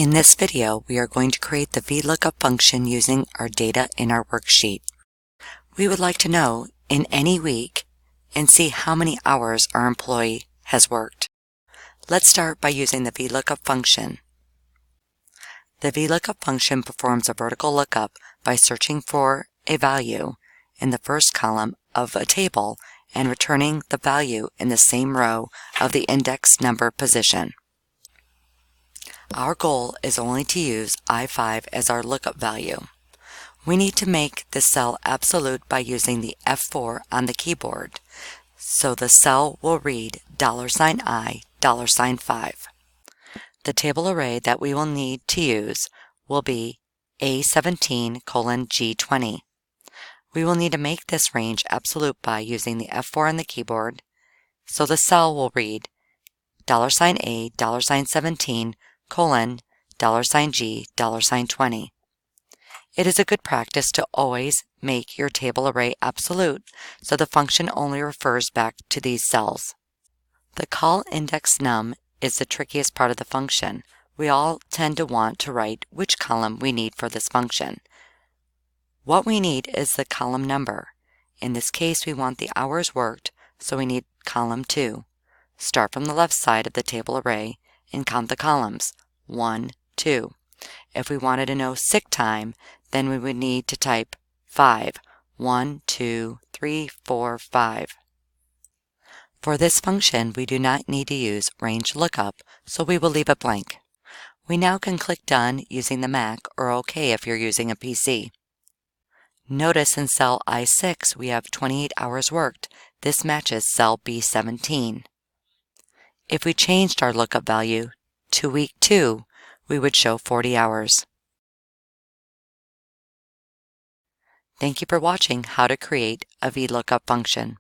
In this video, we are going to create the VLOOKUP function using our data in our worksheet. We would like to know in any week and see how many hours our employee has worked. Let's start by using the VLOOKUP function. The VLOOKUP function performs a vertical lookup by searching for a value in the first column of a table and returning the value in the same row of the index number position. Our goal is only to use I5 as our lookup value. We need to make the cell absolute by using the F4 on the keyboard, so the cell will read $I, $5. The table array that we will need to use will be A17:G20. We will need to make this range absolute by using the F4 on the keyboard, so the cell will read $A, $17, $G, $20. It is a good practice to always make your table array absolute, so the function only refers back to these cells. The call index num is the trickiest part of the function. We all tend to want to write which column we need for this function. What we need is the column number. In this case, we want the hours worked, so we need column 2. Start from the left side of the table array and count the columns. 1, 2. If we wanted to know sick time, then we would need to type 5. 1, 2, 3, 4, 5. For this function, we do not need to use range lookup, so we will leave it blank. We now can click Done using the Mac or OK if you're using a PC. Notice in cell I6 we have 28 hours worked. This matches cell B17. If we changed our lookup value to week 2, we would show 40 hours. Thank you for watching how to create a VLOOKUP function.